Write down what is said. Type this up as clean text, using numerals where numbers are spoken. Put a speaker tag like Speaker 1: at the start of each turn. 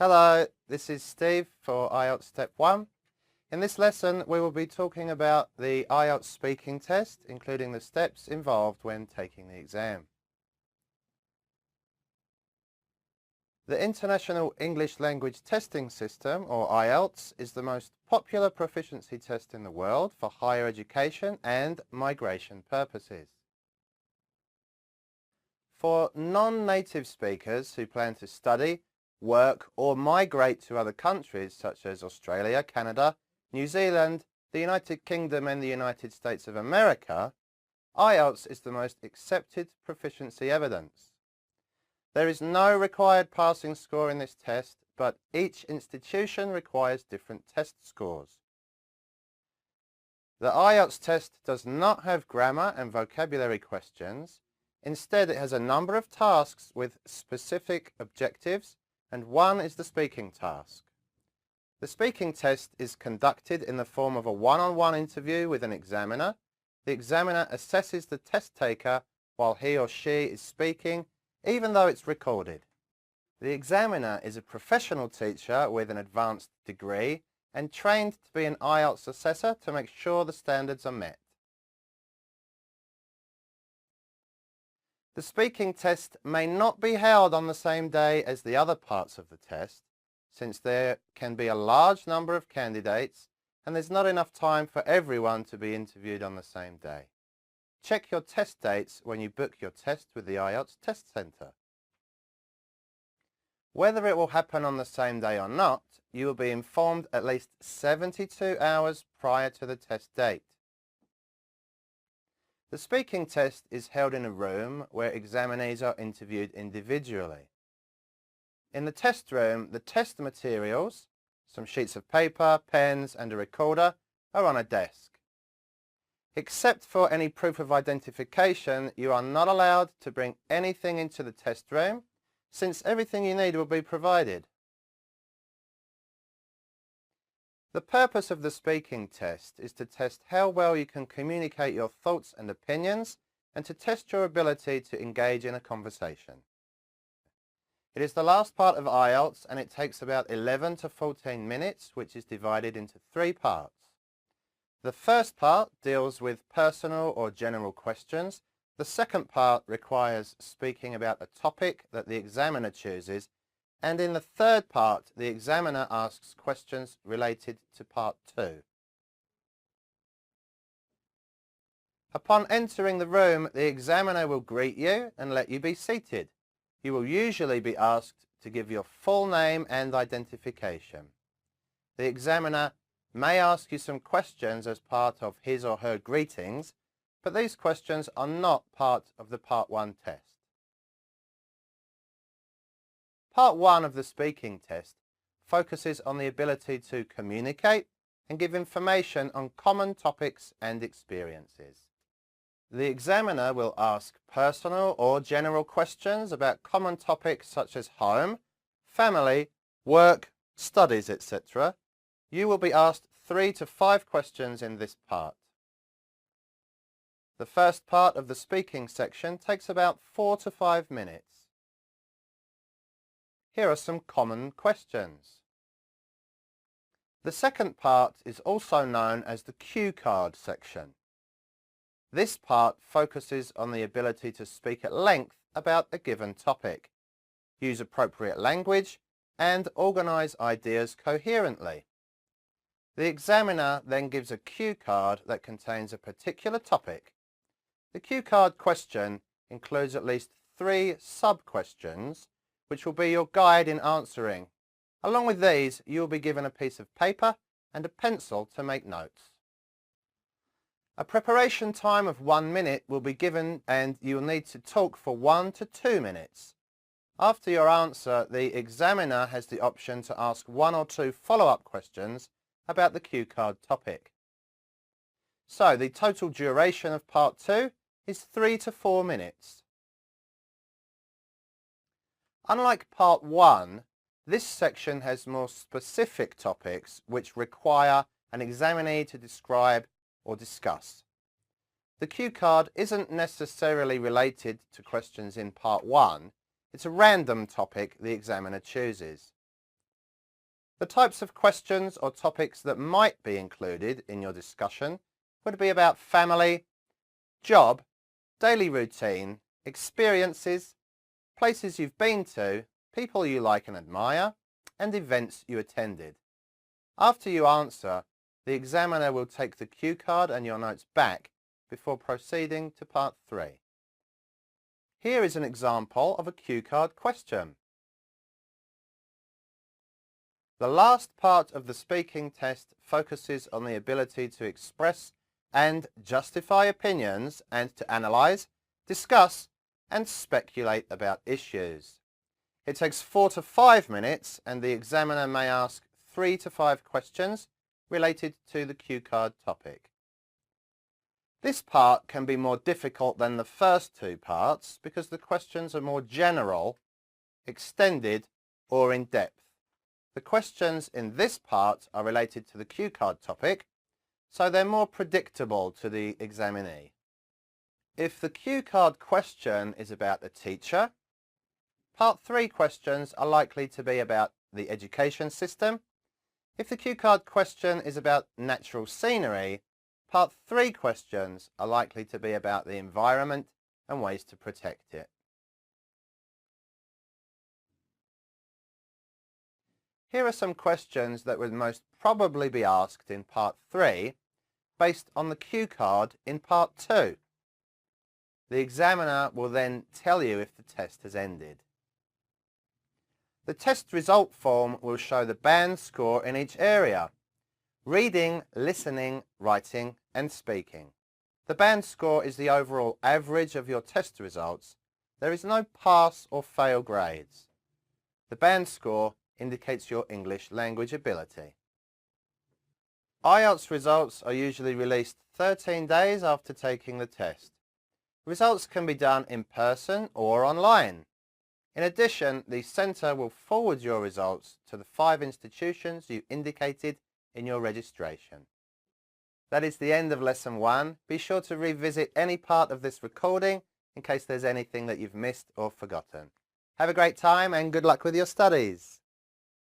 Speaker 1: Hello, this is Steve for Ielts Step 1. In this lesson we will be talking about the Ielts speaking test, including the steps involved when taking the exam. The International English Language Testing System, or Ielts, is the most popular proficiency test in the world for higher education and migration purposes. For non-native speakers who plan to study, work or migrate to other countries such as Australia, Canada, New Zealand, the United Kingdom and the United States of America, Ielts is the most accepted proficiency evidence. There is no required passing score in this test, but each institution requires different test scores. The Ielts test does not have grammar and vocabulary questions. Instead, it has a number of tasks with specific objectives, and one is the speaking task. The speaking test is conducted in the form of a one-on-one interview with an examiner. The examiner assesses the test taker while he or she is speaking, even though it's recorded. The examiner is a professional teacher with an advanced degree and trained to be an Ielts assessor to make sure the standards are met. The speaking test may not be held on the same day as the other parts of the test, since there can be a large number of candidates and there's not enough time for everyone to be interviewed on the same day. Check your test dates when you book your test with the Ielts Test Centre. Whether it will happen on the same day or not, you will be informed at least 72 hours prior to the test date. The speaking test is held in a room where examinees are interviewed individually. In the test room, the test materials, some sheets of paper, pens and a recorder, are on a desk. Except for any proof of identification, you are not allowed to bring anything into the test room, since everything you need will be provided. The purpose of the speaking test is to test how well you can communicate your thoughts and opinions and to test your ability to engage in a conversation. It is the last part of Ielts and it takes about 11 to 14 minutes, which is divided into 3 parts. The first part deals with personal or general questions. The second part requires speaking about a topic that the examiner chooses, and in the third part the examiner asks questions related to part 2. Upon entering the room, the examiner will greet you and let you be seated. You will usually be asked to give your full name and identification. The examiner may ask you some questions as part of his or her greetings, but these questions are not part of the Part 1 test. Part 1 of the speaking test focuses on the ability to communicate and give information on common topics and experiences. The examiner will ask personal or general questions about common topics such as home, family, work, studies, etc. You will be asked 3 to 5 questions in this part. The first part of the speaking section takes about 4 to 5 minutes. Here are some common questions. The second part is also known as the cue card section. This part focuses on the ability to speak at length about a given topic, use appropriate language, and organise ideas coherently. The examiner then gives a cue card that contains a particular topic. The cue card question includes at least 3 sub-questions, which will be your guide in answering. Along with these, you will be given a piece of paper and a pencil to make notes. A preparation time of 1 minute will be given and you will need to talk for 1 to 2 minutes. After your answer, the examiner has the option to ask 1 or 2 follow-up questions about the cue card topic. So the total duration of part 2 is 3 to 4 minutes. Unlike part 1, this section has more specific topics which require an examinee to describe or discuss. The cue card isn't necessarily related to questions in part 1. It's a random topic the examiner chooses. The types of questions or topics that might be included in your discussion would be about family, job, daily routine, experiences, places you've been to, people you like and admire, and events you attended. After you answer, the examiner will take the cue card and your notes back before proceeding to part 3. Here is an example of a cue card question. The last part of the speaking test focuses on the ability to express and justify opinions and to analyse, discuss and speculate about issues. It takes 4 to 5 minutes and the examiner may ask 3 to 5 questions related to the cue card topic. This part can be more difficult than the first 2 parts because the questions are more general, extended or in depth. The questions in this part are related to the cue card topic, so they're more predictable to the examinee. If the cue card question is about a teacher, part 3 questions are likely to be about the education system. If the cue card question is about natural scenery, part 3 questions are likely to be about the environment and ways to protect it. Here are some questions that would most probably be asked in part 3 based on the cue card in part 2. The examiner will then tell you if the test has ended. The test result form will show the band score in each area: reading, listening, writing and speaking. The band score is the overall average of your test results. There is no pass or fail grades. The band score indicates your English language ability. Ielts results are usually released 13 days after taking the test. Results can be done in person or online. In addition, the centre will forward your results to the 5 institutions you indicated in your registration. That is the end of Lesson 1. Be sure to revisit any part of this recording in case there's anything that you've missed or forgotten. Have a great time and good luck with your studies.